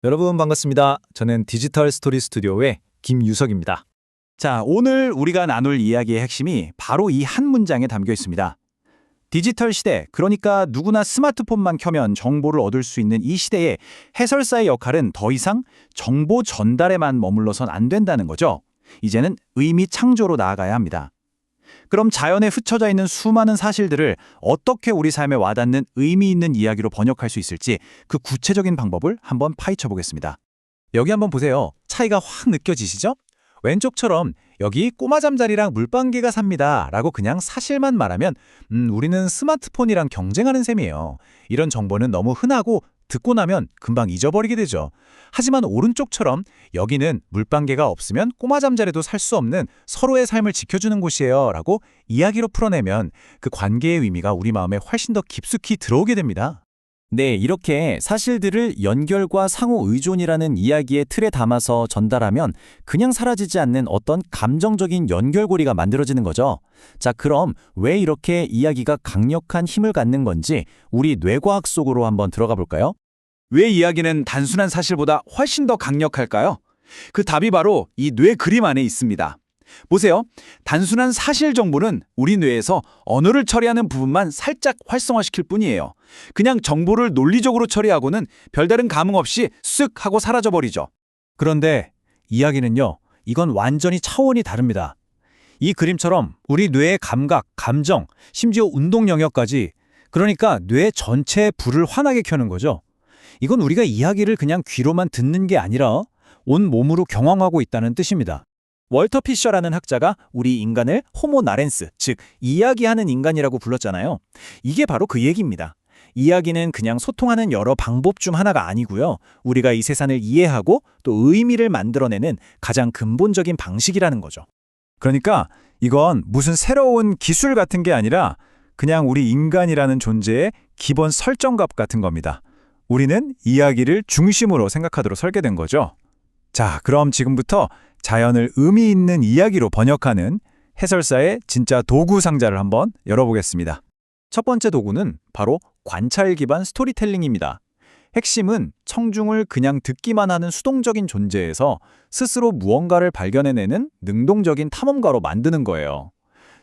여러분 반갑습니다. 저는 디지털 스토리 스튜디오의 김유석입니다. 자, 오늘 우리가 나눌 이야기의 핵심이 바로 이 한 문장에 담겨 있습니다. 디지털 시대, 그러니까 누구나 스마트폰만 켜면 정보를 얻을 수 있는 이 시대에 해설사의 역할은 더 이상 정보 전달에만 머물러선 안 된다는 거죠. 이제는 의미 창조로 나아가야 합니다. 그럼 자연에 흩어져 있는 수많은 사실들을 어떻게 우리 삶에 와닿는 의미 있는 이야기로 번역할 수 있을지 그 구체적인 방법을 한번 파헤쳐 보겠습니다. 여기 한번 보세요. 차이가 확 느껴지시죠? 왼쪽처럼 여기 꼬마 잠자리랑 물방개가 삽니다 라고 그냥 사실만 말하면 우리는 스마트폰이랑 경쟁하는 셈이에요. 이런 정보는 너무 흔하고 듣고 나면 금방 잊어버리게 되죠. 하지만 오른쪽처럼 여기는 물방개가 없으면 꼬마 잠자리도 살 수 없는 서로의 삶을 지켜주는 곳이에요 라고 이야기로 풀어내면 그 관계의 의미가 우리 마음에 훨씬 더 깊숙이 들어오게 됩니다. 네, 이렇게 사실들을 연결과 상호 의존이라는 이야기의 틀에 담아서 전달하면 그냥 사라지지 않는 어떤 감정적인 연결고리가 만들어지는 거죠. 자, 그럼 왜 이렇게 이야기가 강력한 힘을 갖는 건지 우리 뇌과학 속으로 한번 들어가 볼까요? 왜 이야기는 단순한 사실보다 훨씬 더 강력할까요? 그 답이 바로 이 뇌 그림 안에 있습니다. 보세요. 단순한 사실 정보는 우리 뇌에서 언어를 처리하는 부분만 살짝 활성화시킬 뿐이에요. 그냥 정보를 논리적으로 처리하고는 별다른 감흥 없이 쓱 하고 사라져버리죠. 그런데 이야기는요, 이건 완전히 차원이 다릅니다. 이 그림처럼 우리 뇌의 감각, 감정, 심지어 운동 영역까지, 그러니까 뇌 전체의 불을 환하게 켜는 거죠. 이건 우리가 이야기를 그냥 귀로만 듣는 게 아니라 온 몸으로 경험하고 있다는 뜻입니다. 월터 피셔라는 학자가 우리 인간을 호모 나렌스, 즉 이야기하는 인간이라고 불렀잖아요. 이게 바로 그 얘기입니다. 이야기는 그냥 소통하는 여러 방법 중 하나가 아니고요. 우리가 이 세상을 이해하고 또 의미를 만들어내는 가장 근본적인 방식이라는 거죠. 그러니까 이건 무슨 새로운 기술 같은 게 아니라 그냥 우리 인간이라는 존재의 기본 설정값 같은 겁니다. 우리는 이야기를 중심으로 생각하도록 설계된 거죠. 자, 그럼 지금부터 자연을 의미 있는 이야기로 번역하는 해설사의 진짜 도구 상자를 한번 열어보겠습니다. 첫 번째 도구는 바로 관찰 기반 스토리텔링입니다. 핵심은 청중을 그냥 듣기만 하는 수동적인 존재에서 스스로 무언가를 발견해내는 능동적인 탐험가로 만드는 거예요.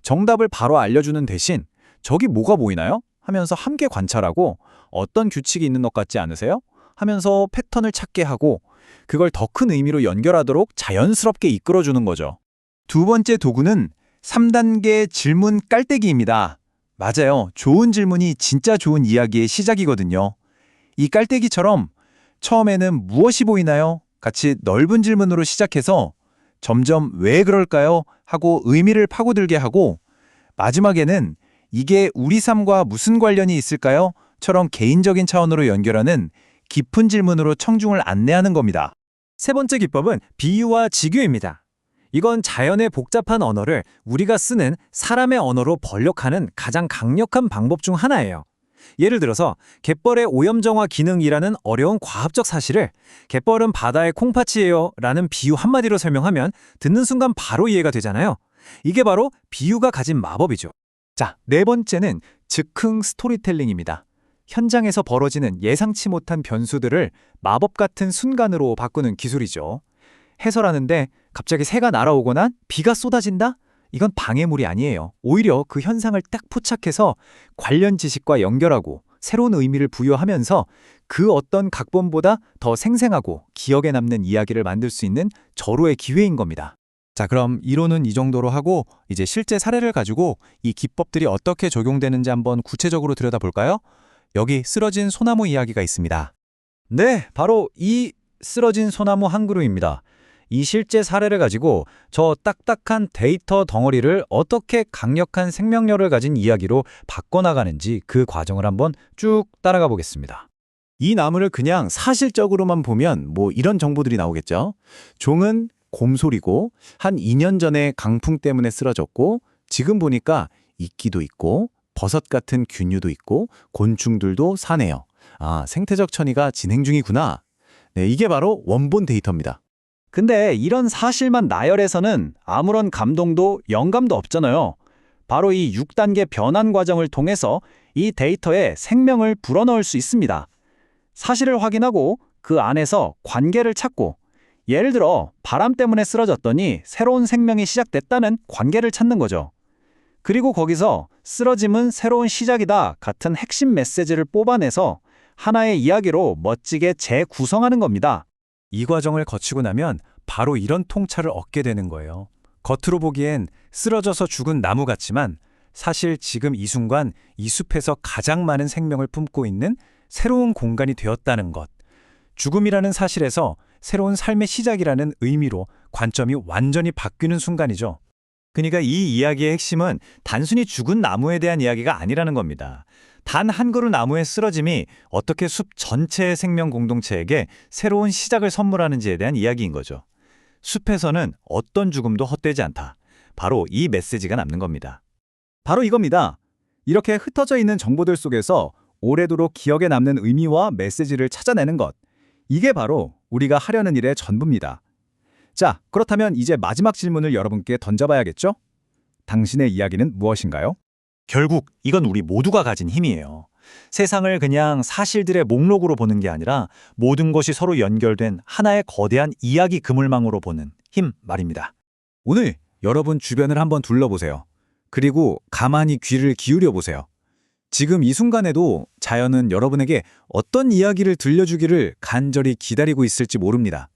정답을 바로 알려주는 대신 저기 뭐가 보이나요? 하면서 함께 관찰하고 어떤 규칙이 있는 것 같지 않으세요? 하면서 패턴을 찾게 하고 그걸 더 큰 의미로 연결하도록 자연스럽게 이끌어주는 거죠. 두 번째 도구는 3단계 질문 깔때기입니다. 맞아요. 좋은 질문이 진짜 좋은 이야기의 시작이거든요. 이 깔때기처럼 처음에는 무엇이 보이나요? 같이 넓은 질문으로 시작해서 점점 왜 그럴까요? 하고 의미를 파고들게 하고 마지막에는 이게 우리 삶과 무슨 관련이 있을까요? 처럼 개인적인 차원으로 연결하는 깊은 질문으로 청중을 안내하는 겁니다. 세 번째 기법은 비유와 지규입니다. 이건 자연의 복잡한 언어를 우리가 쓰는 사람의 언어로 번역하는 가장 강력한 방법 중 하나예요. 예를 들어서 갯벌의 오염정화 기능이라는 어려운 과학적 사실을 갯벌은 바다의 콩팥이에요 라는 비유 한마디로 설명하면 듣는 순간 바로 이해가 되잖아요. 이게 바로 비유가 가진 마법이죠. 자, 네 번째는 즉흥 스토리텔링입니다. 현장에서 벌어지는 예상치 못한 변수들을 마법 같은 순간으로 바꾸는 기술이죠. 해설하는데 갑자기 새가 날아오거나 비가 쏟아진다? 이건 방해물이 아니에요. 오히려 그 현상을 딱 포착해서 관련 지식과 연결하고 새로운 의미를 부여하면서 그 어떤 각본보다 더 생생하고 기억에 남는 이야기를 만들 수 있는 절호의 기회인 겁니다. 자, 그럼 이론은 이 정도로 하고 이제 실제 사례를 가지고 이 기법들이 어떻게 적용되는지 한번 구체적으로 들여다볼까요? 여기 쓰러진 소나무 이야기가 있습니다. 네, 바로 이 쓰러진 소나무 한 그루입니다. 이 실제 사례를 가지고 저 딱딱한 데이터 덩어리를 어떻게 강력한 생명력을 가진 이야기로 바꿔나가는지 그 과정을 한번 쭉 따라가 보겠습니다. 이 나무를 그냥 사실적으로만 보면 뭐 이런 정보들이 나오겠죠. 종은 곰소리고 한 2년 전에 강풍 때문에 쓰러졌고 지금 보니까 이끼도 있고 버섯 같은 균류도 있고 곤충들도 사네요. 아, 생태적 천이가 진행 중이구나. 네, 이게 바로 원본 데이터입니다. 근데 이런 사실만 나열해서는 아무런 감동도 영감도 없잖아요. 바로 이 6단계 변환 과정을 통해서 이 데이터에 생명을 불어넣을 수 있습니다. 사실을 확인하고 그 안에서 관계를 찾고, 예를 들어 바람 때문에 쓰러졌더니 새로운 생명이 시작됐다는 관계를 찾는 거죠. 그리고 거기서 쓰러짐은 새로운 시작이다 같은 핵심 메시지를 뽑아내서 하나의 이야기로 멋지게 재구성하는 겁니다. 이 과정을 거치고 나면 바로 이런 통찰을 얻게 되는 거예요. 겉으로 보기엔 쓰러져서 죽은 나무 같지만 사실 지금 이 순간 이 숲에서 가장 많은 생명을 품고 있는 새로운 공간이 되었다는 것. 죽음이라는 사실에서 새로운 삶의 시작이라는 의미로 관점이 완전히 바뀌는 순간이죠. 그러니까 이 이야기의 핵심은 단순히 죽은 나무에 대한 이야기가 아니라는 겁니다. 단 한 그루 나무의 쓰러짐이 어떻게 숲 전체의 생명 공동체에게 새로운 시작을 선물하는지에 대한 이야기인 거죠. 숲에서는 어떤 죽음도 헛되지 않다. 바로 이 메시지가 남는 겁니다. 바로 이겁니다. 이렇게 흩어져 있는 정보들 속에서 오래도록 기억에 남는 의미와 메시지를 찾아내는 것. 이게 바로 우리가 하려는 일의 전부입니다. 자, 그렇다면 이제 마지막 질문을 여러분께 던져봐야겠죠? 당신의 이야기는 무엇인가요? 결국 이건 우리 모두가 가진 힘이에요. 세상을 그냥 사실들의 목록으로 보는 게 아니라 모든 것이 서로 연결된 하나의 거대한 이야기 그물망으로 보는 힘 말입니다. 오늘 여러분 주변을 한번 둘러보세요. 그리고 가만히 귀를 기울여 보세요. 지금 이 순간에도 자연은 여러분에게 어떤 이야기를 들려주기를 간절히 기다리고 있을지 모릅니다.